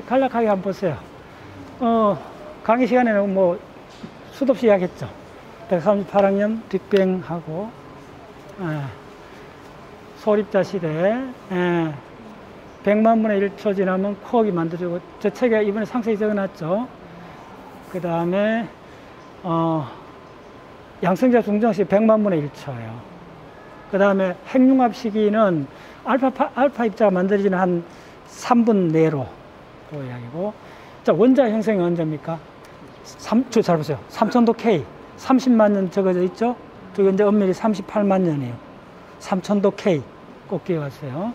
간략하게 한번 보세요. 강의 시간에는 뭐 수도 없이 이야기했죠. 138학년 빅뱅하고 소립자 시대 100만 분의 1초 지나면 코어기 만들어지고, 저 책에 이번에 상세히 적어놨죠. 그 다음에 양성자 중정 시기 100만 분의 1초예요. 그 다음에 핵융합 시기는 알파 입자가 만들어지는 한 3분 내로 그 이야기고. 자, 원자 형성이 언제입니까? 잘 보세요. 3000도 K 30만 년 적어져 있죠. 저기 이제 엄밀히 38만 년이에요. 3000도 K 꼭 기억하세요.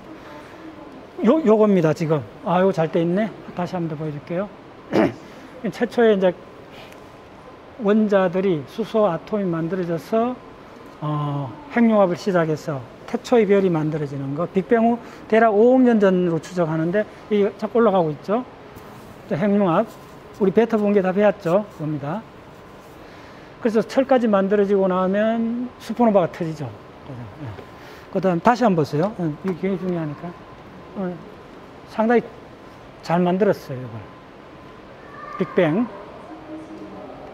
요겁니다, 지금. 요거 잘 돼 있네. 다시 한번 더 보여줄게요. 최초에 이제 원자들이 수소 아톰이 만들어져서 핵융합을 시작해서 태초의 별이 만들어지는 거, 빅뱅 후 대략 5억 년 전으로 추정하는데 이게 자꾸 올라가고 있죠. 핵융합, 우리 베타 본 게 다 배웠죠. 그겁니다. 그래서 철까지 만들어지고 나면 슈퍼노바가 터지죠. 그 다음 다시 한번 보세요. 이게 굉장히 중요하니까. 상당히 잘 만들었어요, 이걸. 빅뱅.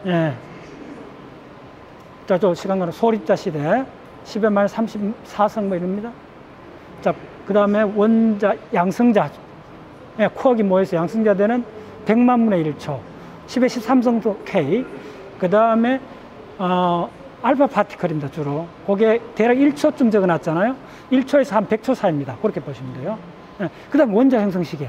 예. 자, 저 시간으로 소립자 시대 10의 말 34성 뭐 이럽니다. 자, 그 다음에 원자 양성자, 예, 코어기 모여서 양성자되는 100만 분의 1초 10의 13성도 K. 그 다음에 알파 파티클입니다, 주로. 그게 대략 1초쯤 적어놨잖아요. 1초에서 한 100초 사이입니다. 그렇게 보시면 돼요. 예. 그 다음 원자 형성 시기.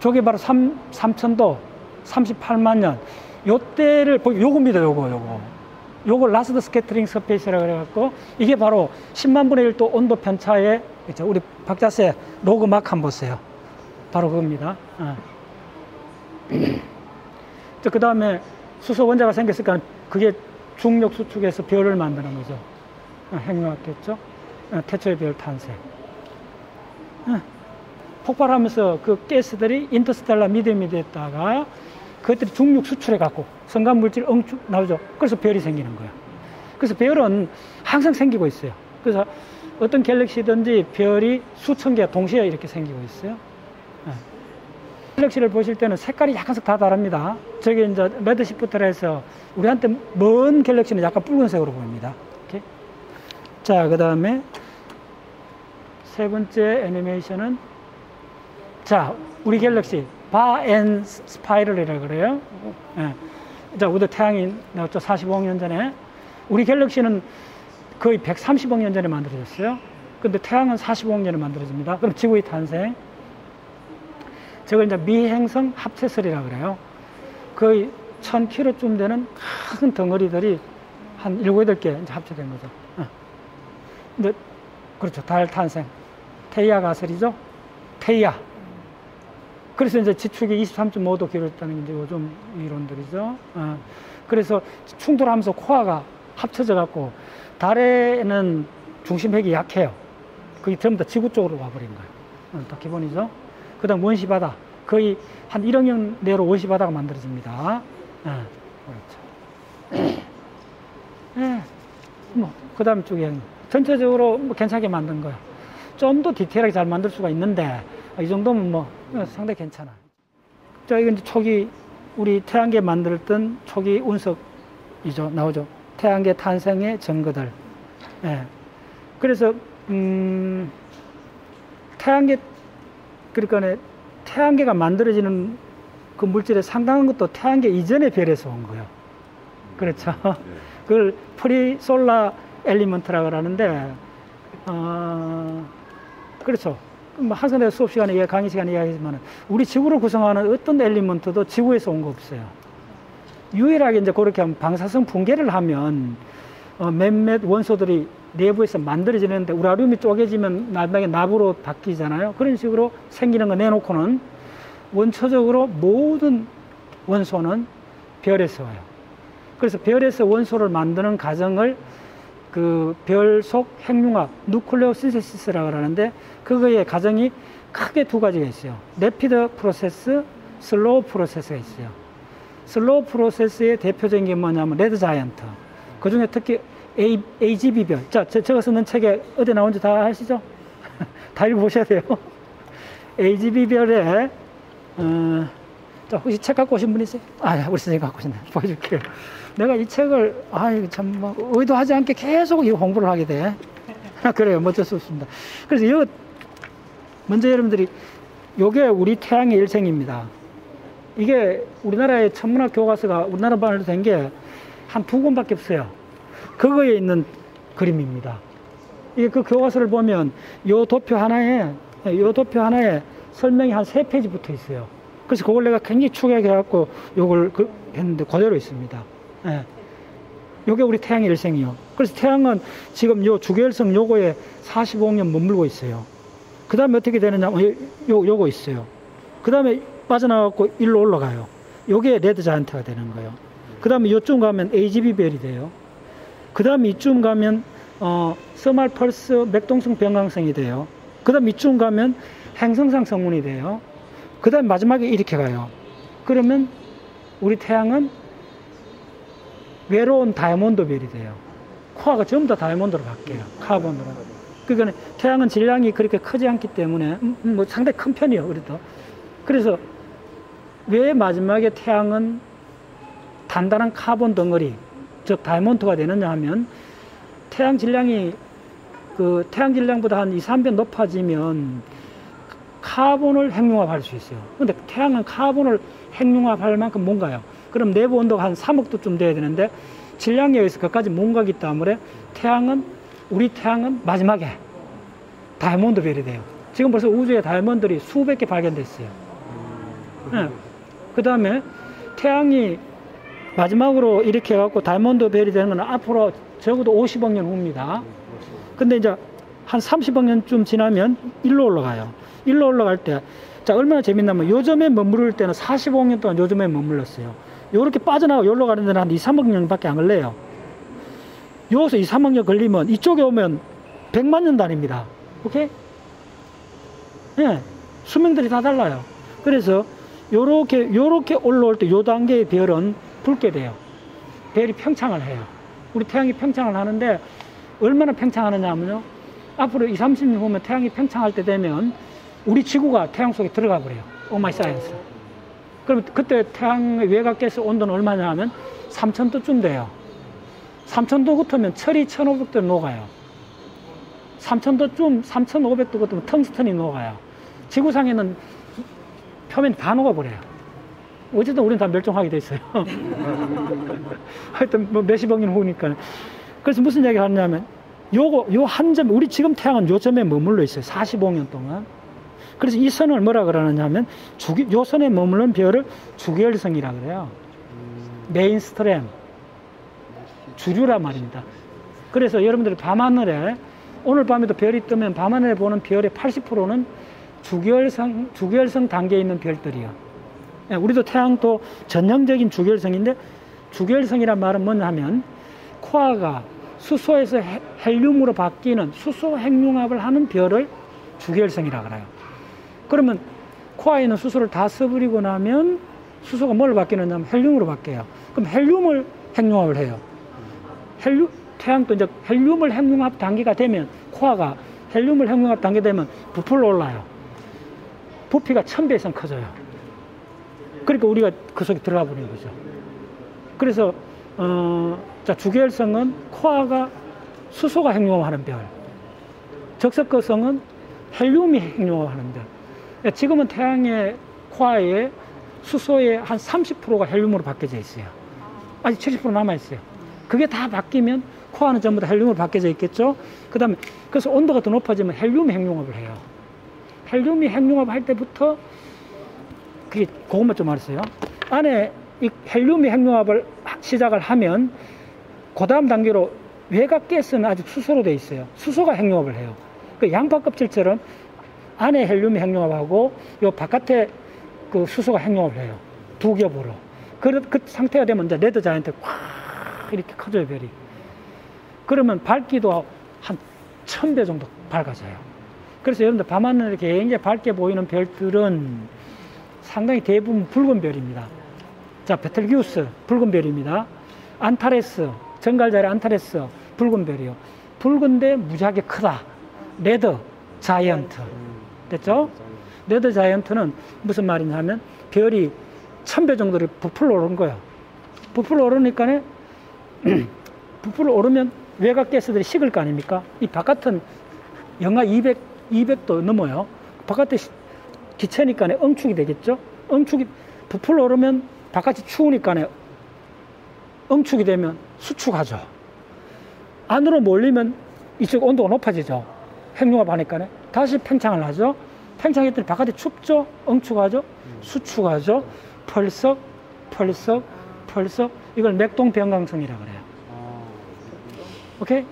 저게 바로 3000도 38만 년. 요때를, 요겁니다, 요거 라스트 스캐터링 서페이스라고 그래갖고, 이게 바로 10만 분의 1도 온도 편차에, 그렇죠? 우리 박자세 로그 막 한번 보세요. 바로 그겁니다. 그 다음에 수소 원자가 생겼으니까 그게 중력 수축해서 별을 만드는 거죠. 핵융합됐죠. 태초의 별 탄생. 폭발하면서 그 가스들이 인터스텔라 미디움이 됐다가 그것들이 중력 수출해 갖고 성간 물질 엉쭉 나오죠. 그래서 별이 생기는 거예요. 그래서 별은 항상 생기고 있어요. 그래서 어떤 갤럭시든지 별이 수천 개 동시에 이렇게 생기고 있어요. 갤럭시를 보실 때는 색깔이 약간씩 다 다릅니다. 저게 이제 레드시프트라 해서 우리한테 먼 갤럭시는 약간 붉은색으로 보입니다. 이렇게. 자, 그 다음에 세 번째 애니메이션은, 자, 우리 갤럭시 바 앤 스파이럴이라고 그래요. 예. 자, 우리 태양이 나왔죠. 45억 년 전에. 우리 갤럭시는 거의 130억 년 전에 만들어졌어요. 근데 태양은 45억 년에 만들어집니다. 그럼 지구의 탄생. 저걸 이제 미행성 합체설이라고 그래요. 거의 1000km쯤 되는 큰 덩어리들이 한 7, 8개 이제 합체된 거죠. 근데, 그렇죠. 달 탄생. 테이아 가설이죠. 테이아. 그래서 이제 지축이 23.5도 길어졌다는 게 이제 요즘 이론들이죠. 그래서 충돌하면서 코어가 합쳐져 갖고 달에는 중심핵이 약해요. 그게 전부 다 지구 쪽으로 와버린 거예요. 다 기본이죠. 그 다음 원시바다. 거의 한 1억 년 내로 원시바다가 만들어집니다. 그렇죠. 그 다음 쪽에 전체적으로 뭐 괜찮게 만든 거예요. 좀 더 디테일하게 잘 만들 수가 있는데, 이 정도면 뭐 상당히 괜찮아요. 자, 이건 이제 초기, 우리 태양계 만들었던 초기 운석이죠. 나오죠. 태양계 탄생의 증거들. 예. 그래서, 태양계, 그러니까 태양계가 만들어지는 그 물질의 상당한 것도 태양계 이전의 별에서 온 거예요. 그렇죠. 그걸 프리솔라 엘리먼트라고 하는데, 그렇죠. 항상 내가 수업 시간에, 강의 시간에 이야기하지만, 우리 지구를 구성하는 어떤 엘리먼트도 지구에서 온 거 없어요. 유일하게 이제 그렇게 하면 방사성 붕괴를 하면, 몇몇 원소들이 내부에서 만들어지는데, 우라늄이 쪼개지면 나중에 나부로 바뀌잖아요. 그런 식으로 생기는 거 내놓고는, 원초적으로 모든 원소는 별에서 와요. 그래서 별에서 원소를 만드는 과정을 그 별 속 핵융합, 누클레오 신세시스라고 하는데, 그거의 과정이 크게 두 가지가 있어요. 레피드 프로세스, 슬로우 프로세스가 있어요. 슬로우 프로세스의 대표적인 게 뭐냐면 레드 자이언트. 그 중에 특히 AGB별. 자, 제가 쓰는 책에 어디 나온지 다 아시죠? 다 읽어보셔야 돼요. AGB별에, 자, 혹시 책 갖고 오신 분 있어요? 아, 우리 선생님 갖고 오셨네. 보여줄게요. 내가 이 책을, 참, 뭐, 의도하지 않게 계속 이 홍보를 하게 돼. 그래요. 어쩔 수 없습니다. 그래서 이거, 먼저 여러분들이, 요게 우리 태양의 일생입니다. 이게 우리나라의 천문학 교과서가 우리나라 반으로 된 게 한 2권밖에 없어요. 그거에 있는 그림입니다. 이게 그 교과서를 보면 요 도표 하나에 설명이 한 3페이지 붙어 있어요. 그래서 그걸 내가 굉장히 축약해갖고 요걸 했는데 그대로 있습니다. 예. 요게 우리 태양의 일생이요. 그래서 태양은 지금 요 주계열성 요거에 45억 년 머물고 있어요. 그 다음에 어떻게 되느냐, 요거 있어요. 그 다음에 빠져나가고 일로 올라가요. 요게 레드 자이언트가 되는 거예요. 그 다음에 요쯤 가면 AGB별이 돼요. 그 다음에 이쯤 가면, 서말 펄스 맥동성 변광성이 돼요. 그 다음에 이쯤 가면 행성상 성운이 돼요. 그 다음에 마지막에 이렇게 가요. 그러면 우리 태양은 외로운 다이아몬드 별이 돼요. 코어가 전부 다 다이아몬드로 바뀌어요. 카본으로. 그러니까 태양은 질량이 그렇게 크지 않기 때문에 뭐 상당히 큰 편이에요. 그래도. 그래서 왜 마지막에 태양은 단단한 카본 덩어리, 즉 다이아몬드가 되느냐 하면 태양 질량이 태양 질량보다 한 2, 3배 높아지면 카본을 핵융합할 수 있어요. 근데 태양은 카본을 핵융합할 만큼 뭔가요? 그럼 내부 온도가 한 3억도쯤 돼야 되는데 질량에 의해서 그까지 못 가기 때문에 우리 태양은 마지막에 다이아몬드 별이 돼요. 지금 벌써 우주에 다이아몬드들이 수백 개 발견됐어요. 네. 그 다음에 태양이 마지막으로 이렇게 해갖고 다이아몬드 별이 되는 건 앞으로 적어도 50억 년 후입니다. 근데 이제 한 30억 년쯤 지나면 일로 올라가요. 일로 올라갈 때, 자, 얼마나 재밌냐면 요점에 머무를 때는 45억 년 동안 요점에 머물렀어요. 요렇게 빠져나가고 여기로 가는 데는 한 2, 3억 년밖에 안 걸려요. 여기서 2, 3억 년 걸리면 이쪽에 오면 100만 년 단위입니다. 오케이? 예. 수명들이 다 달라요. 그래서 요렇게 올라올 때 요 단계의 별은 붉게 돼요. 별이 팽창을 해요. 우리 태양이 팽창을 하는데 얼마나 팽창하느냐 하면요. 앞으로 20, 30년 후면 태양이 팽창할 때 되면 우리 지구가 태양 속에 들어가 버려요. 오마이 사이언스. 그럼 그때 태양의 외곽계에서 온도는 얼마냐 하면 3000도쯤 돼요. 3000도 같으면 철이 1500도 녹아요. 3000도쯤, 3500도 같으면 텅스턴이 녹아요. 지구상에는 표면이 다 녹아버려요. 어쨌든 우리는 다 멸종하게 돼 있어요. 하여튼 뭐 몇십억 년 후니까. 그래서 무슨 얘기 하냐면 요 한 점, 우리 지금 태양은 요 점에 머물러 있어요. 45억 년 동안. 그래서 이 선을 뭐라 그러느냐 하면 요 선에 머무른 별을 주계열성이라 그래요. 메인스트림. 주류란 말입니다. 그래서 여러분들이 밤하늘에 오늘 밤에도 별이 뜨면 밤하늘에 보는 별의 80%는 주계열성 단계에 있는 별들이요. 우리도 태양도 전형적인 주계열성인데 주계열성이란 말은 뭐냐 하면 코어가 수소에서 헬륨으로 바뀌는 수소 핵융합을 하는 별을 주계열성이라고 해요. 그러면 코어에 있는 수소를 다 써버리고 나면 수소가 뭘로 바뀌느냐 하면 헬륨으로 바뀌어요. 그럼 헬륨을 핵융합을 해요. 태양도 이제 헬륨을 핵융합 단계가 되면 코어가 헬륨을 핵융합 단계 되면 부풀어 올라요. 부피가 1000배 이상 커져요. 그러니까 우리가 그 속에 들어가 버리는 거죠. 그래서 자, 주계열성은 코어가 수소가 핵융합하는 별, 적석거성은 헬륨이 핵융합하는 별. 지금은 태양의 코어에 수소의 한 30%가 헬륨으로 바뀌어져 있어요. 아직 70% 남아 있어요. 그게 다 바뀌면 코어는 전부 다 헬륨으로 바뀌어져 있겠죠. 그래서 온도가 더 높아지면 헬륨이 핵융합을 해요. 헬륨이 핵융합 할 때부터 그것만 좀 알았어요. 안에 이 헬륨이 핵융합을 시작을 하면 그 다음 단계로 외곽 가스는 아직 수소로 되어 있어요. 수소가 핵융합을 해요. 그 양파 껍질처럼 안에 헬륨이 핵융합하고 요 바깥에 그 수소가 핵융합을 해요. 두 겹으로. 그 상태가 되면 이제 레드 자이언트 확 이렇게 커져요, 별이. 그러면 밝기도 한 1000배 정도 밝아져요. 그래서 여러분들 밤하늘에 굉장히 밝게 보이는 별들은 상당히 대부분 붉은 별입니다. 자, 베텔기우스 붉은 별입니다. 안타레스, 정갈자리 안타레스 붉은 별이요. 붉은데 무지하게 크다. 레드 자이언트. 됐죠? 레드 자이언트는 무슨 말이냐면 별이 1000배 정도를 부풀어 오른 거예요. 부풀어 오르니까 부풀어 오르면 외곽 가스들이 식을 거 아닙니까? 이 바깥은 영하 200도 넘어요. 바깥에 기체니까 응축이 되겠죠? 응축이 부풀어 오르면 바깥이 추우니까 응축이 되면 수축하죠. 안으로 몰리면 이쪽 온도가 높아지죠. 핵융합 하니까 다시 팽창을 하죠. 팽창했더니 바깥이 춥죠. 응축하죠. 수축하죠. 펄썩 펄썩 펄썩. 이걸 맥동 변광성이라고 그래요. 오케이?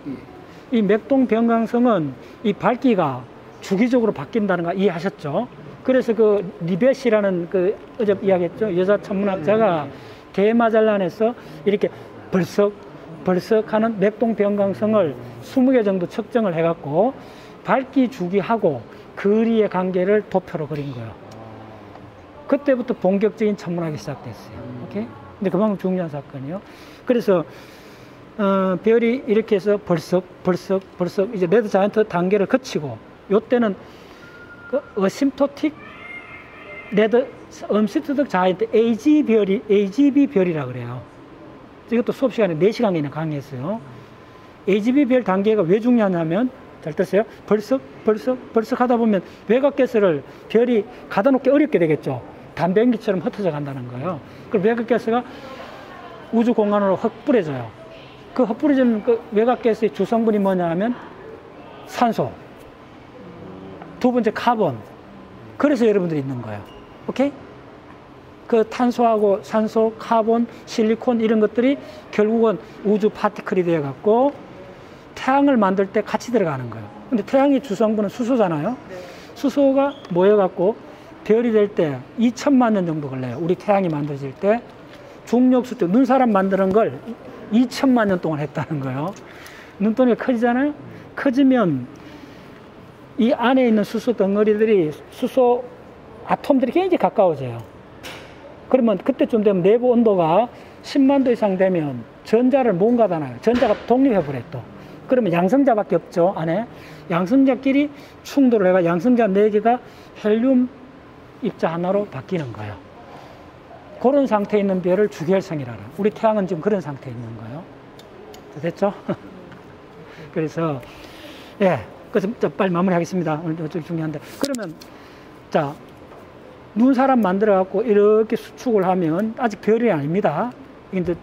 이 맥동 변광성은 이 밝기가 주기적으로 바뀐다는 거 이해하셨죠? 그래서 그 리벳이라는 그 어제 이야기했죠. 여자 천문학자가 대마젤란에서 이렇게 벌썩 벌썩 하는 맥동 변광성을 20개 정도 측정을 해갖고 밝기 주기하고 거리의 관계를 도표로 그린 거예요. 그때부터 본격적인 천문학이 시작됐어요. 오케이? 근데 그만큼 중요한 사건이요. 그래서 별이 이렇게 해서 벌썩 이제 레드 자이언트 단계를 거치고 요때는 그 어심토틱 레드 음시토틱 자이언트 AGB 별이라 그래요. 이것도 수업 시간에 4시간이나 강의했어요. AGB 별 단계가 왜 중요하냐면 잘 됐어요? 벌썩 하다 보면 외곽가스를 별이 가다 놓기 어렵게 되겠죠. 담배 연기처럼 흩어져 간다는 거예요. 그럼 외곽가스가 우주 공간으로 헛뿌려져요. 그 헛뿌려지는 그 외곽가스의 주성분이 뭐냐 하면 산소, 두 번째 카본. 그래서 여러분들이 있는 거예요. 오케이? 그 탄소하고 산소, 카본, 실리콘 이런 것들이 결국은 우주 파티클이 되어 갖고 태양을 만들 때 같이 들어가는 거예요. 근데 태양의 주성분은 수소잖아요. 수소가 모여 갖고 별이 될 때 2000만 년 정도 걸려요. 우리 태양이 만들어질 때 중력수축, 눈사람 만드는 걸 2000만 년 동안 했다는 거예요. 눈덩이가 커지잖아요. 커지면 이 안에 있는 수소 덩어리들이 수소 아톰들이 굉장히 가까워져요. 그러면 그때쯤 되면 내부 온도가 10만 도 이상 되면 전자를 못 가다놔요. 전자가 독립해버려요 또. 그러면 양성자밖에 없죠. 안에 양성자끼리 충돌을 해가 양성자 4개가 헬륨 입자 하나로 바뀌는 거예요. 그런 상태에 있는 별을 주결성이라고 해요. 우리 태양은 지금 그런 상태에 있는 거예요. 됐죠? 그래서 그래서 빨리 마무리하겠습니다. 오늘 좀 중요한데. 그러면 자 눈사람 만들어 갖고 이렇게 수축을 하면 아직 별이 아닙니다. 이제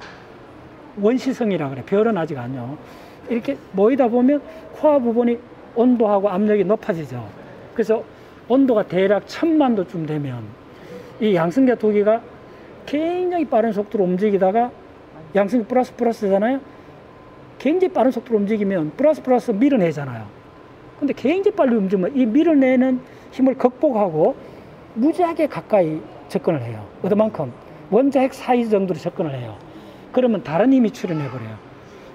원시성이라 그래. 별은 아직 아니요. 이렇게 모이다 보면 코어 부분이 온도하고 압력이 높아지죠. 그래서 온도가 대략 1000만 도쯤 되면 이 양성자 두 개가 굉장히 빠른 속도로 움직이다가 양성이 플러스잖아요. 굉장히 빠른 속도로 움직이면 플러스 밀어내잖아요. 근데 굉장히 빨리 움직이면 이 밀어내는 힘을 극복하고 무지하게 가까이 접근을 해요. 어디만큼? 원자핵 사이즈 정도로 접근을 해요. 그러면 다른 힘이 출현해버려요.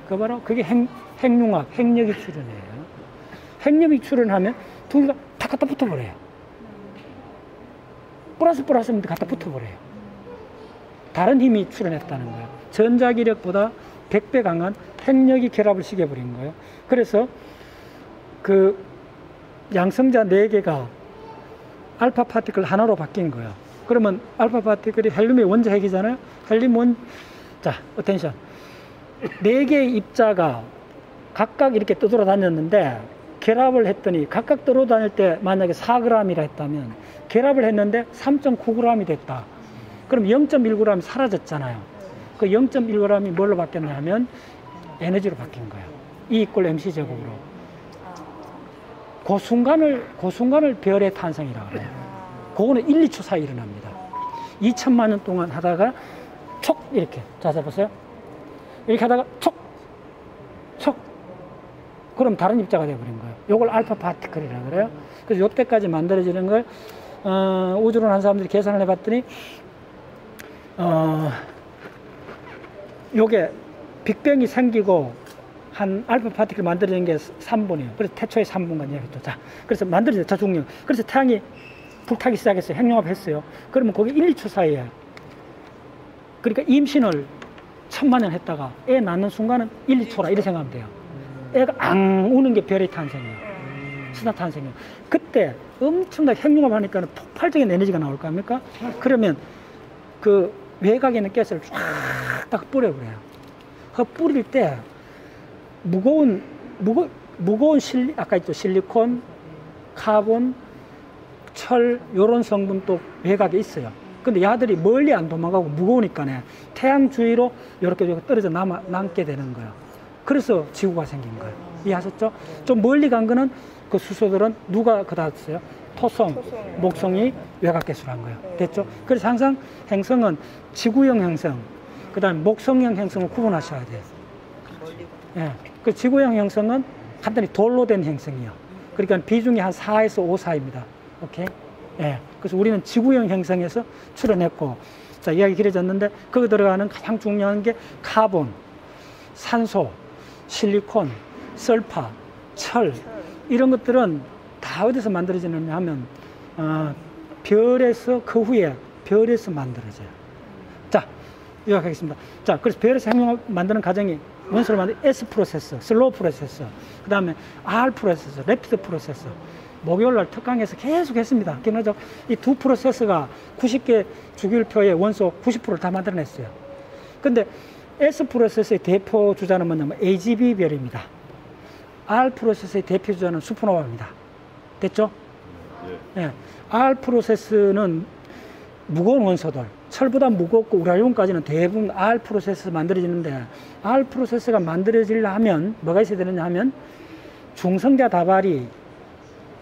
그 바로 그게 핵융합, 핵력이 출현해요. 핵력이 출현하면 두 개가 다 갖다 붙어버려요. 플러스면 갖다 붙어버려요. 다른 힘이 출현했다는 거예요. 전자기력보다 100배 강한 핵력이 결합을 시켜버린 거예요. 그래서 그 양성자 4개가 알파 파티클 하나로 바뀐 거예요. 그러면 알파 파티클이 헬륨의 원자핵이잖아요. 자, 어텐션. 4개의 입자가 각각 이렇게 떠돌아다녔는데 결합을 했더니 각각 떠돌아다닐 때 만약에 4g이라 했다면 결합을 했는데 3.9g이 됐다. 그럼 0.1g이 사라졌잖아요. 그 0.1g이 뭘로 바뀌었냐면 에너지로 바뀐 거예요. E = mc 제곱으로. 그 순간을 별의 탄생이라고 해요. 그거는 1, 2초 사이 일어납니다. 2000만 년 동안 하다가 촉 이렇게. 자, 보세요. 이렇게 하다가 촉 그럼 다른 입자가 되어버린 거예요. 이걸 알파 파티클이라고 그래요. 그래서 이때까지 만들어지는 걸 우주론 한 사람들이 계산을 해봤더니 요게 빅뱅이 생기고 한 알파 파티클 만들어진 게 3분이에요. 그래서 태초에 3분간 이야기했죠. 자, 그래서 만들어져요. 저중력. 그래서 태양이 불타기 시작했어요. 핵융합 했어요. 그러면 거기 1, 2초 사이에. 그러니까 임신을 1000만 년 했다가 애 낳는 순간은 1, 2초라 이렇게 생각하면 돼요. 애가 앙 우는 게 별의 탄생이에요. 수산탄생이에요. 그때 엄청나게 핵융합하니까 폭발적인 에너지가 나올 거 아닙니까? 그러면 그 외곽에 있는 가스를 쫙딱 뿌려버려요. 그 뿌릴 때 무거운 아까 있죠. 실리콘, 카본, 철, 요런 성분도 외곽에 있어요. 근데 야들이 멀리 안 도망가고 무거우니까 태양 주위로 이렇게 떨어져 남게 되는 거예요. 그래서 지구가 생긴 거예요. 이해하셨죠? 좀 멀리 간 거는 그 수소들은 누가 그다 놨어요? 토성, 목성이 외곽계수로 한 거예요. 됐죠? 그래서 항상 행성은 지구형 행성, 그 다음에 목성형 행성을 구분하셔야 돼요. 예. 그 지구형 행성은 간단히 돌로 된 행성이에요. 그러니까 비중이 한 4에서 5 사이입니다. 오케이? 예. 그래서 우리는 지구형 행성에서 출현했고, 자, 이야기 길어졌는데, 거기 들어가는 가장 중요한 게 카본, 산소, 실리콘, 설파, 철, 이런 것들은 다 어디서 만들어지느냐 하면, 별에서, 그 후에 별에서 만들어져요. 자, 요약하겠습니다. 자, 그래서 별에서 행성 만드는 과정이 원소를 만드는 S 프로세서, 슬로우 프로세서, 그 다음에 R 프로세서, 래피드 프로세서. 목요일날 특강에서 계속 했습니다. 기억나죠? 이 두 프로세서가 90개 주기율표의 원소 90%를 다 만들어냈어요. 근데 S 프로세서의 대표 주자는 뭐냐면 AGB 별입니다. R 프로세서의 대표 주자는 슈퍼노바입니다. 됐죠? 예. R 프로세스는 무거운 원소들, 철보다 무겁고 우라늄까지는 대부분 R 프로세스에서 만들어지는데, R 프로세스가 만들어지려면 뭐가 있어야 되느냐 하면 중성자 다발이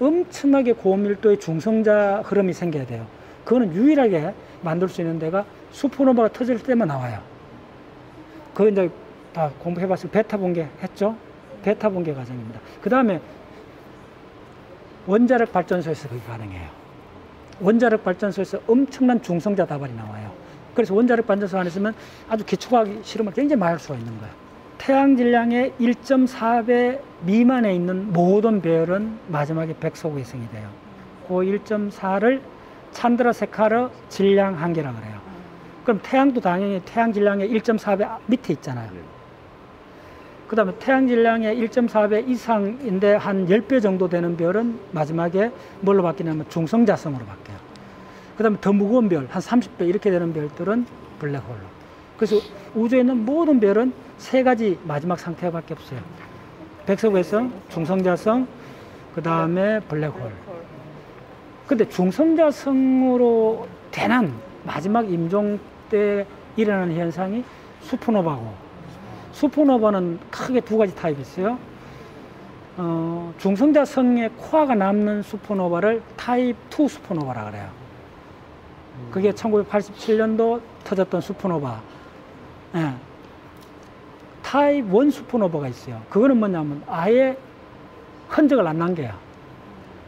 엄청나게 고밀도의 중성자 흐름이 생겨야 돼요. 그거는 유일하게 만들 수 있는 데가 슈퍼노바가 터질 때만 나와요. 그거 이제 다 공부해봤을 때 베타 분계 했죠? 베타 분계 과정입니다. 그 다음에 원자력 발전소에서 그게 가능해요. 원자력 발전소에서 엄청난 중성자 다발이 나와요. 그래서 원자력 발전소 안에 있으면 아주 기초과학 실험을 굉장히 많이 할 수가 있는 거예요. 태양 질량의 1.4배 미만에 있는 모든 별은 마지막에 백석외성이 돼요. 그 1.4를 찬드라세카르 질량 한계라고 그래요. 그럼 태양도 당연히 태양 질량의 1.4배 밑에 있잖아요. 그 다음에 태양 질량의 1.4배 이상인데 한 10배 정도 되는 별은 마지막에 뭘로 바뀌냐면 중성자성으로 바뀌어요. 그 다음에 더 무거운 별, 한 30배 이렇게 되는 별들은 블랙홀로. 그래서 우주에 있는 모든 별은 세 가지 마지막 상태밖에 없어요. 백석외성, 중성자성, 그 다음에 블랙홀. 근데 중성자성으로 되는 마지막 임종 때 일어나는 현상이 슈퍼노바고, 슈퍼노바는 크게 두 가지 타입이 있어요. 중성자성의 코어가 남는 슈퍼노바를 타입 2 슈퍼노바라 그래요. 그게 1987년도 터졌던 슈퍼노바. 예. 타입 1 슈퍼노바가 있어요. 그거는 뭐냐면 아예 흔적을 안 남겨요.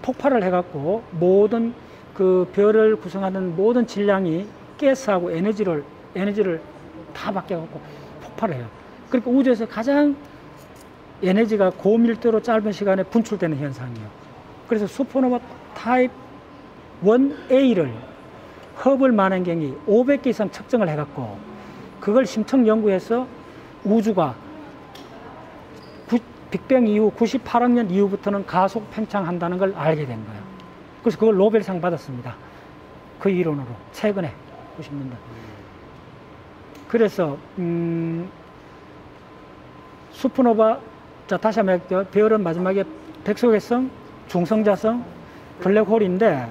폭발을 해갖고 모든 그 별을 구성하는 모든 질량이 가스하고 에너지를 다 바뀌어갖고 폭발해요. 그러니까 우주에서 가장 에너지가 고밀도로 짧은 시간에 분출되는 현상이에요. 그래서 슈퍼노바 타입 1A를 허블 만원경이 500개 이상 측정을 해갖고 그걸 심층 연구해서 우주가 빅뱅 이후 98억 년 이후부터는 가속 팽창한다는 걸 알게 된 거예요. 그래서 그걸 노벨상 받았습니다. 그 이론으로 최근에 90년대. 그래서 슈퍼노바, 자 다시 한번 할게요. 별은 마지막에 백석외성, 중성자성, 블랙홀인데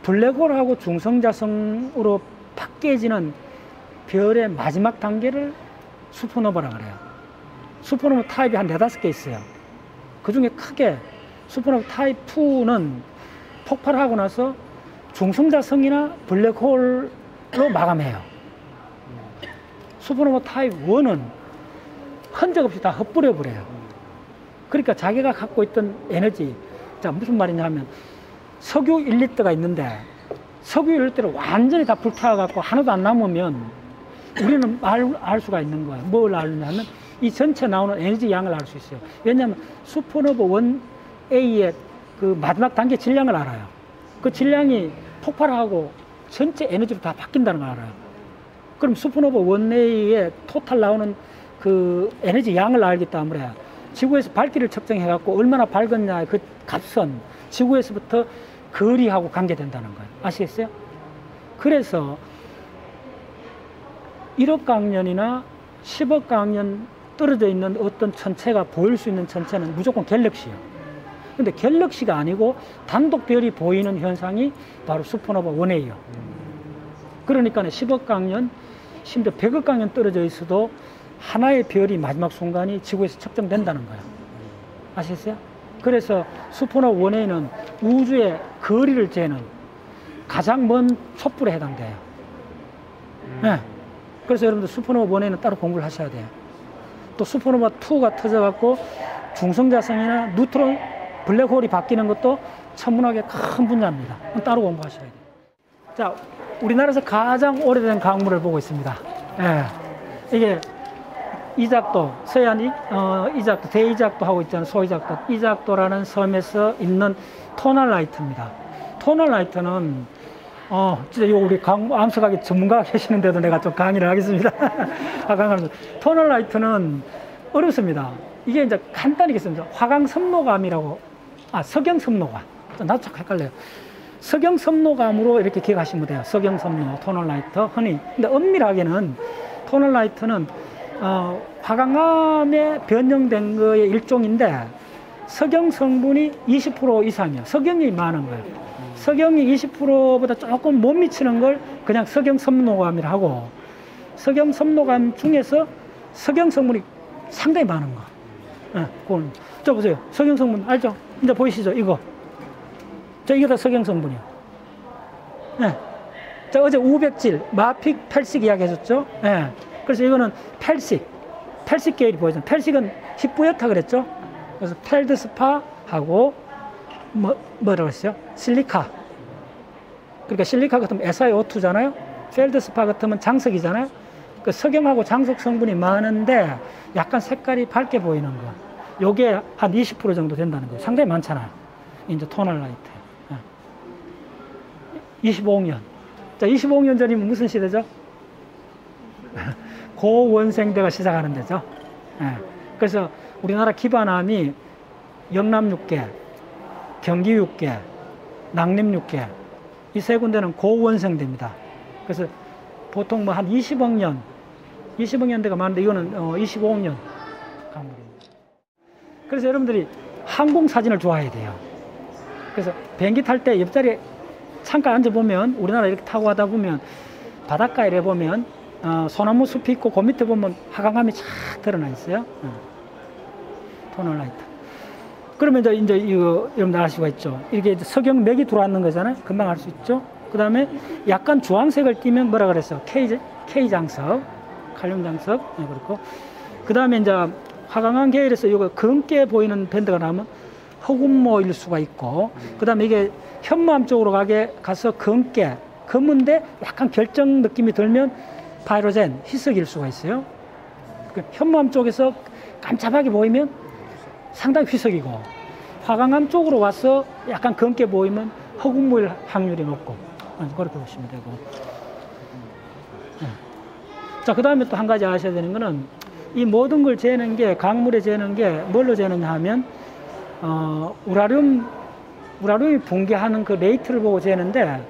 블랙홀하고 중성자성으로 바뀌어지는 별의 마지막 단계를 슈퍼노바라 그래요. 슈퍼노바 타입이 한 4-5개 있어요. 그 중에 크게 슈퍼노바 타입 2는 폭발하고 나서 중성자성이나 블랙홀로 마감해요. 슈퍼노바 타입 1은 흔적 없이 다 흩뿌려 버려요. 그러니까 자기가 갖고 있던 에너지, 자 무슨 말이냐 하면 석유 1리터가 있는데 석유 1리터를 완전히 다 불태워갖고 하나도 안 남으면 우리는 알 수가 있는 거예요. 뭘 알느냐면 이 전체 나오는 에너지 양을 알 수 있어요. 왜냐하면 슈퍼노바 1A의 그 마지막 단계 질량을 알아요. 그 질량이 폭발하고 전체 에너지로 다 바뀐다는 걸 알아요. 그럼 슈퍼노바 1A의 토탈 나오는 그 에너지 양을 알기 때문에 지구에서 밝기를 측정해갖고 얼마나 밝았냐 그 값은 지구에서부터 거리하고 관계된다는 거예요. 아시겠어요? 그래서 1억 광년이나 10억 광년 떨어져 있는 어떤 천체가 보일 수 있는 천체는 무조건 갤럭시예요. 근데 갤럭시가 아니고 단독 별이 보이는 현상이 바로 슈퍼노바 원웨이예요. 그러니까 10억 광년, 심지어 100억 광년 떨어져 있어도 하나의 별이 마지막 순간이 지구에서 측정된다는 거예요. 아시겠어요? 그래서 슈퍼노바 원웨이는 우주의 거리를 재는 가장 먼 촛불에 해당돼요. 네. 그래서 여러분들 슈퍼노바 원웨이는 따로 공부를 하셔야 돼요. 또 슈퍼노바 2가 터져갖고 중성자성이나 뉴트론, 블랙홀이 바뀌는 것도 천문학의 큰 분야입니다. 따로 공부하셔야 돼요. 자, 우리나라에서 가장 오래된 강물을 보고 있습니다. 예. 이게 이작도, 서해안 이작도, 대이작도 하고 있잖아요. 소이작도. 이작도라는 섬에서 있는 토널라이트입니다. 토널라이트는 진짜 요 우리 암석학의 전문가가 계시는데도 내가 좀 강의를 하겠습니다. 토널라이트는 어렵습니다. 이게 이제 간단히 있습니다. 화강섬노감이라고, 석영섬노감. 나도 참 헷갈려요. 석영섬노감으로 이렇게 기억하시면 돼요. 석영섬노, 토널라이트, 흔히. 근데 엄밀하게는 토널라이트는 화강암에 변형된 거의 일종인데 석영 성분이 20% 이상이에요. 석영이 많은 거예요. 석영이 20%보다 조금 못 미치는 걸 그냥 석영섬노감이라 하고, 석영섬노감 중에서 석영 성분이 상당히 많은 거. 그건 저 보세요. 석영 성분 알죠? 이제 보이시죠? 이거. 이게 다 석영 성분이에요. 자, 어제 우백질, 마픽, 펠식 이야기 하셨죠? 그래서 이거는 펠식 계열이 보이죠. 펠식은 희뿌옇다 그랬죠? 그래서 펠드스파하고 뭐라고 했어요? 실리카. 그러니까 실리카 같으면 SiO2잖아요. 펠드스파 같으면 장석이잖아요. 그 석영하고 장석 성분이 많은데 약간 색깔이 밝게 보이는 거. 요게 한 20% 정도 된다는 거예요. 상당히 많잖아요. 이제 토널라이트. 25억 년. 자, 25억 년 전이면 무슨 시대죠? 고원생대가 시작하는 데죠. 그래서 우리나라 기반암이 영남 6개, 경기 6개, 낙림 6개, 이 세 군데는 고원생대입니다. 그래서 보통 뭐 한 20억 년대가 많은데 이거는 25억 년 강물입니다. 그래서 여러분들이 항공 사진을 좋아해야 돼요. 그래서 비행기 탈 때 옆자리에 창가에 앉아보면, 우리나라 이렇게 타고 가다 보면 바닷가에 이래 보면 소나무 숲이 있고 그 밑에 보면 화강암이 쫙 드러나 있어요. 토널라이트. 그러면 이제 이거 여러분들 알 수가 있죠. 이렇게 석영 맥이 들어왔는 거잖아요. 금방 알 수 있죠. 그 다음에 약간 주황색을 띠면 뭐라 그랬어요? K 장석, 칼륨 장석. 그렇고 그 다음에 이제 화강암 계열에서 이거 검게 보이는 밴드가 나오면 흑운모일 수가 있고, 그 다음에 이게 현무암 쪽으로 가서 검은데 약간 결정 느낌이 들면 파이로젠, 희석일 수가 있어요. 현무암 쪽에서 깜짝하게 보이면 상당히 희석이고, 화강암 쪽으로 와서 약간 검게 보이면 흑운모일 확률이 높고, 그렇게 보시면 되고. 자, 그 다음에 또 한 가지 아셔야 되는 거는, 이 모든 걸 재는 게, 강물에 재는 게 뭘로 재느냐 하면 우라늄이 붕괴하는 그 레이트를 보고 재는데,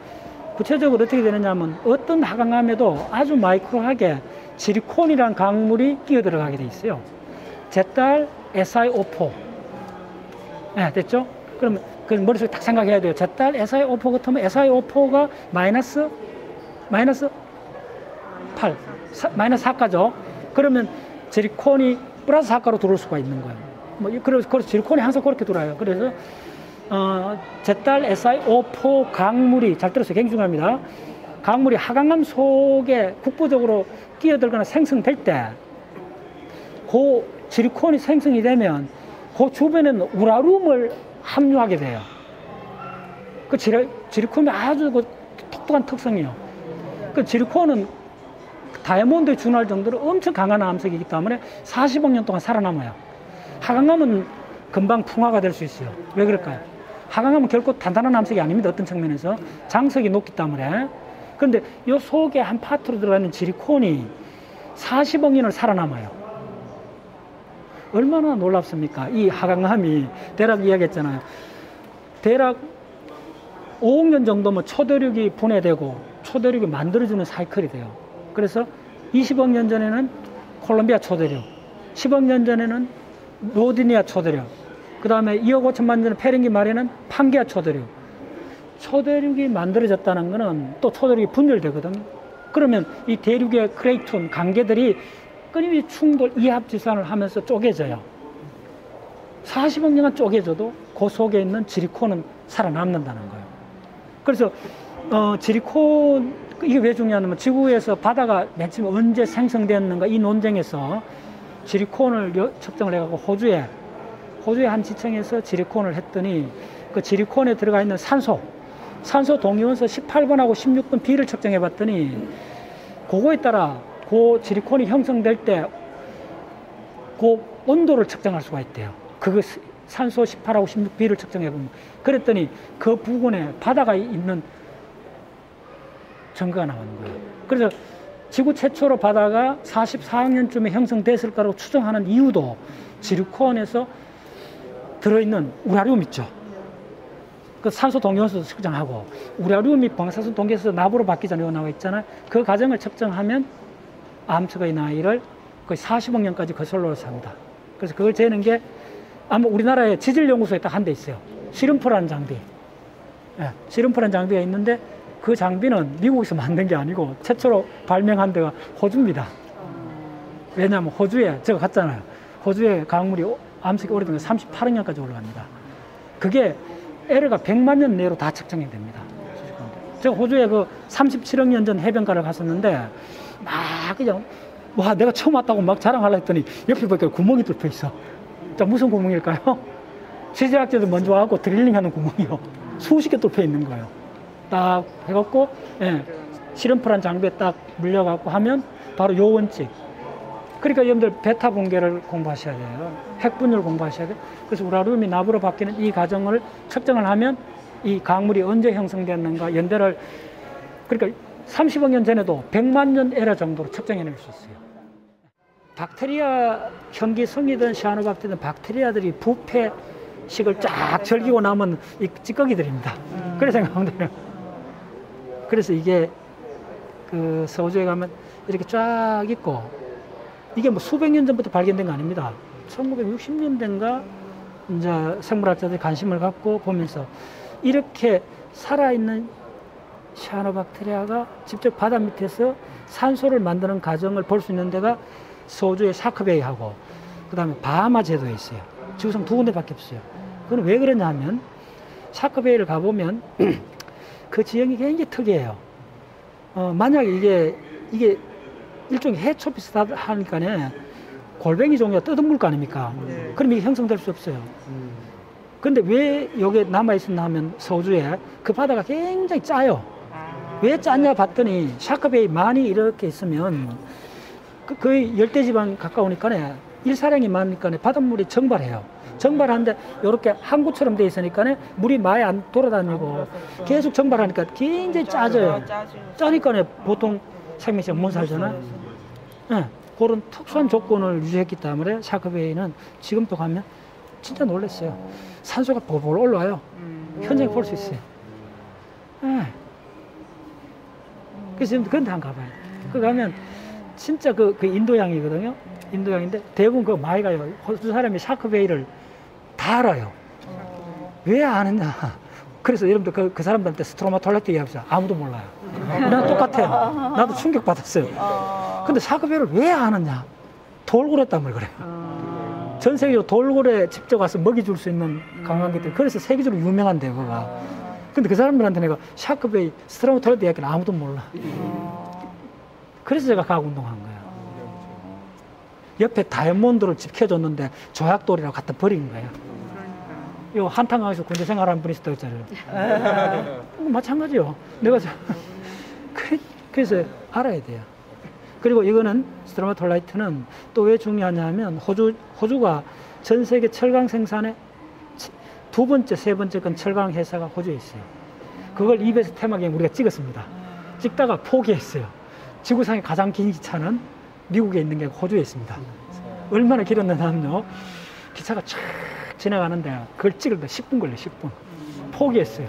구체적으로 어떻게 되느냐 하면 어떤 화강암에도 아주 마이크로하게 지리콘이라는 강물이 끼어 들어가게 돼 있어요. 제딸 SiO4. 됐죠? 그러면 그 머릿속에 딱 생각해야 돼요. 제딸 SiO4 같으면 SiO4가 마이너스 8, 마이너스 4가죠. 그러면 지리콘이 플러스 4가로 들어올 수가 있는 거예요. 그래서 지리콘이 항상 그렇게 돌아요. 그래서 제딸 SiO4 강물이, 잘 들었어요. 굉장히 중요합니다. 강물이 화강암 속에 국부적으로 끼어들거나 생성될 때, 그 지리콘이 생성이 되면 그 주변에는 우라늄을 함유하게 돼요. 그 지리콘이 아주 그 독특한 특성이에요. 그 지리콘은 다이아몬드에 준할 정도로 엄청 강한 암석이기 때문에 40억 년 동안 살아남아요. 화강암은 금방 풍화가 될 수 있어요. 왜 그럴까요? 화강암은 결코 단단한 암석이 아닙니다. 어떤 측면에서 장석이 높기 때문에. 그런데 이 속에 한 파트로 들어가는 지리콘이 40억 년을 살아남아요. 얼마나 놀랍습니까? 이 하강암이 대략 이야기했잖아요. 대략 5억 년 정도면 초대륙이 분해되고 초대륙이 만들어지는 사이클이 돼요. 그래서 20억 년 전에는 콜롬비아 초대륙, 10억 년 전에는 로디니아 초대륙, 그 다음에 2억 5천만 년 전 페링기 말에는 판게아 초대륙. 초대륙이 만들어졌다는 것은 또 초대륙이 분열되거든요. 그러면 이 대륙의 크레이톤, 강계들이 끊임없이 충돌, 이합지산을 하면서 쪼개져요. 40억 년간 쪼개져도 그 속에 있는 지리콘은 살아남는다는 거예요. 그래서 지리콘, 이게 왜 중요하냐면 지구에서 바다가 맨 처음 언제 생성되었는가 이 논쟁에서 지리콘을 측정을 해가지고 호주의 한 지청에서 지리콘을 했더니 그 지리콘에 들어가 있는 산소 동위원소 18번하고 16번 B를 측정해 봤더니 그거에 따라 그 지리콘이 형성될 때 그 온도를 측정할 수가 있대요. 그거 산소 18하고 16B를 측정해 보면. 그랬더니 그 부근에 바다가 있는 증거가 나오는 거예요. 그래서 지구 최초로 바다가 44억 년쯤에 형성됐을 거라고 추정하는 이유도 지리콘에서 들어있는 우라늄 있죠. 그 산소 동위원소도 측정하고 우라늄이 방사선 동기에서 납으로 바뀌지 않고 나와 있잖아요. 그 과정을 측정하면 암석의 나이를 거의 40억 년까지 거슬러 삽니다. 그래서 그걸 재는 게 아마 우리나라에 지질연구소에 딱 한 대 있어요. 시름프라는 장비. 예, 시름프라는 장비가 있는데 그 장비는 미국에서 만든 게 아니고 최초로 발명한 데가 호주입니다. 왜냐하면 호주에 제가 갔잖아요. 호주에 강물이 암석이 오래된 게 38억 년까지 올라갑니다. 그게 에러가 100만 년 내로 다 측정이 됩니다. 제가 호주에 그 37억 년 전 해변가를 갔었는데 막 그냥 와 내가 처음 왔다고 막 자랑하려 했더니 옆에 보니까 구멍이 뚫혀 있어. 자, 무슨 구멍일까요? 지질학자들 먼저 와갖고 드릴링하는 구멍이요. 수십 개 뚫혀 있는 거예요. 딱 해갖고 예, 시름프란 장비에 딱 물려갖고 하면 바로 요 원칙. 그러니까 여러분들 베타 분계를 공부하셔야 돼요. 핵분열 공부하셔야 돼요. 그래서 우라늄이 납으로 바뀌는 이 과정을 측정을 하면 이 강물이 언제 형성됐는가 연대를 그러니까 30억 년 전에도 100만 년 에러 정도로 측정해낼 수 있어요. 박테리아 현기성이든 시아노박테리아든 박테리아들이 부패식을 쫙 즐기고 남은 이 찌꺼기들입니다. 그래 생각하면 돼요. 그래서 이게 그 서우주에 가면 이렇게 쫙 있고 이게 뭐 수백 년 전부터 발견된 거 아닙니다. 1960년대인가 이제 생물학자들이 관심을 갖고 보면서 이렇게 살아있는 시아노박테리아가 직접 바다 밑에서 산소를 만드는 과정을 볼 수 있는 데가 서우주의 샤크베이하고 그 다음에 바하마 제도에 있어요. 지구상 2군데밖에 없어요. 그건 왜 그러냐 하면 샤크베이를 가보면 그 지형이 굉장히 특이해요. 만약에 이게 일종의 해초 비슷하니까 골뱅이 종류가 뜯어물 거 아닙니까? 네. 그럼 이게 형성될 수 없어요. 그런데 왜 여기에 남아있었나 하면 서우주에 그 바다가 굉장히 짜요. 왜 짜냐 봤더니 샤크베이 많이 이렇게 있으면 거의 열대지방 가까우니까 일사량이 많으니까 바닷물이 정발해요. 정발하는데 이렇게 항구처럼 돼 있으니까 물이 많이 안 돌아다니고 계속 정발하니까 굉장히 짜져요. 짜니까 보통 생명체가 못 살잖아요. 네, 그런 특수한 조건을 유지했기 때문에 샤크베이는 지금도 가면 진짜 놀랐어요. 산소가 볼볼 올라와요. 현장에 볼 수 있어요. 네. 그래서 지금 그런데 한번 가봐요. 그 가면 진짜 그 인도양이거든요. 인도양인데 대부분 그거 많이 가요. 호주 사람이 샤크베이를 다 알아요. 왜 아느냐. 그래서 여러분들 그 사람들한테 스트로마톨라이트 얘기하면서 아무도 몰라요. 난 똑같아요. 나도 충격받았어요. 근데 샤크베이를 왜 아느냐. 돌고래 때문에 그래요. 전 세계적으로 돌고래 직접 와서 먹이 줄 수 있는 관광객들. 그래서 세계적으로 유명한데요, 그거가. 근데 그 사람들한테 내가 샤크베이, 스트로마톨라이트 이야기는 아무도 몰라. 그래서 제가 과학 운동한 거예요. 옆에 다이아몬드를 집켜줬는데 조약돌이라고 갖다 버린 거예요. 요 한탄강에서 군대 생활하는 분이 있었다고 했잖아요. 마찬가지요. 내가 그래서 알아야 돼요. 그리고 이거는 스트로마톨라이트는 또 왜 중요하냐면 호주가 전 세계 철강 생산의 두 번째, 세 번째 건 철강 회사가 호주에 있어요. 그걸 EBS 테마기행 우리가 찍었습니다. 찍다가 포기했어요. 지구상의 가장 긴 기차는 미국에 있는 게 호주에 있습니다. 얼마나 길었느냐면요. 기차가 쫙 지나가는데 그걸 찍을 때 10분 걸려, 10분. 포기했어요.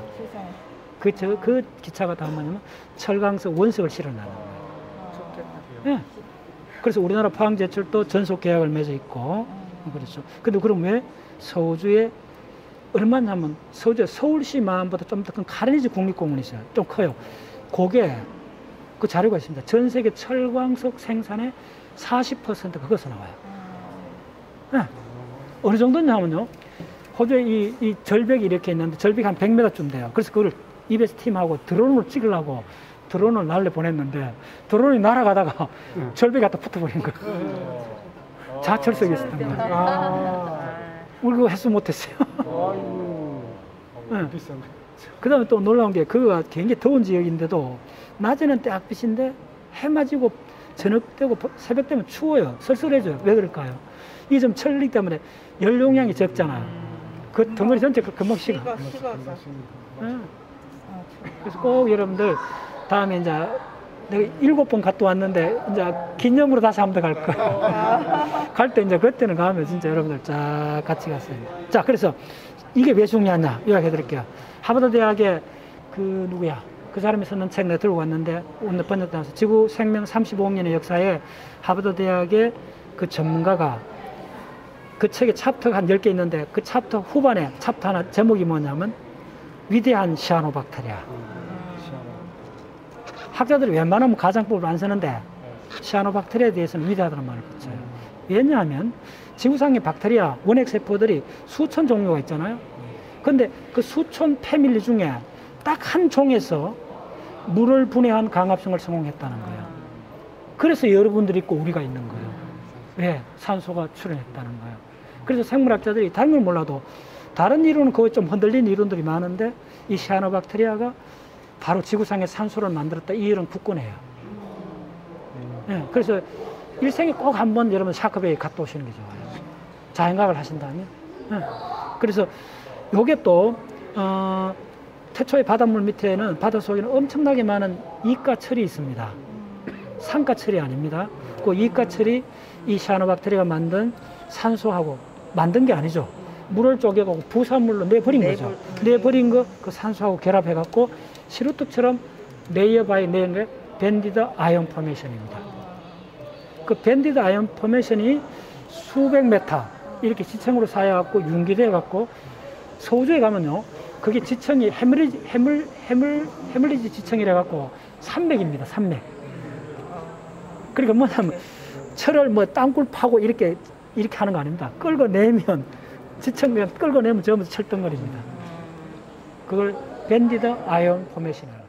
그 기차가 다음 뭐냐면 철강석 원석을 실어나는 거예요. 예. 그래서 우리나라 포항제철도 전속 계약을 맺어 있고, 그렇죠. 근데 그럼 왜 서울주에 얼마냐면 서울시 마음보다 좀 더 큰 카르니지 국립공원이 있어요. 좀 커요. 그게 그 자료가 있습니다. 전 세계 철광석 생산의 40% 그것서 나와요. 네. 어느 정도냐면요. 호주에 이 절벽이 이렇게 있는데 절벽이 한 100m쯤 돼요. 그래서 그걸 EBS 팀하고 드론으로 찍으려고 드론을 날려 보냈는데 드론이 날아가다가 절벽에 갖다 붙어버린 거예요. 자철석이 있었던 거예요. 우리 그거 해수 못했어요. 네. 그 다음에 또 놀라운 게 그거가 굉장히 더운 지역인데도 낮에는 떼약빛인데 해 맞이고 저녁 되고 새벽 되면 추워요. 쓸쓸해져요. 왜 그럴까요? 이게 좀 철이기 때문에 연료량이 적잖아요. 그 덩어리 전체 금방 식어. 네. 그래서 꼭 여러분들 다음에 이제 내가 7번 갔다 왔는데 이제 기념으로 다시 한 번 더 갈 거예요. 갈 때 이제 그때는 가면 진짜 여러분들 쫙 같이 갔어요. 자, 그래서 이게 왜 중요하냐 이야기해 드릴게요. 하버드 대학의 그 누구야? 그 사람이 썼는 책 내가 들고 왔는데 오늘 번역돼서 지구 생명 35억년의 역사에 하버드 대학의 그 전문가가 그 책에 챕터가 한 10개 있는데 그 챕터 후반에 챕터 하나 제목이 뭐냐면 위대한 시아노박테리아. 학자들이 웬만하면 가정법을 안 쓰는데 시아노박테리아에 대해서는 위대하다는 말을 붙여요. 왜냐하면 지구상의 박테리아 원핵세포들이 수천 종류가 있잖아요. 근데 그 수천 패밀리 중에 딱 한 종에서 물을 분해한 강합성을 성공했다는 거예요. 그래서 여러분들이 있고 우리가 있는 거예요. 왜? 산소가 출현했다는 거예요. 그래서 생물학자들이 다른 걸 몰라도 다른 이론은 그거 좀 흔들린 이론들이 많은데 이 시아노박테리아가 바로 지구상에 산소를 만들었다. 이 이론 굳건해요. 네, 그래서 일생에 꼭 한번 여러분 샤크베이 갔다 오시는 게 좋아요. 자연과학을 하신다면. 네. 그래서 요게 또 태초의 바닷물 밑에는 바다 속에는 엄청나게 많은 이가철이 있습니다. 산가철이 아닙니다. 그 이가철이 이 시아노박테리아가 만든 산소하고 만든 게 아니죠. 물을 쪼개고 부산물로 내버린 거죠. 내버린 거 그 산소하고 결합해갖고 시루떡처럼 레이어 바이 레이어 밴디드 아이온 포메이션입니다. 그 밴디드 아이온 포메이션이 수백 메타 이렇게 지층으로 쌓여갖고 융기돼갖고 서우주에 가면요. 그게 지층이 헤물리지 지층이라갖고 산맥입니다. 산맥. 그러니까 뭐냐면 철을 뭐 땅굴 파고 이렇게 하는 거 아닙니다. 끌어내면 지층 그냥 끌어내면 전부 철덩어리입니다. 그걸 밴디드 아이온 포메이션이라고.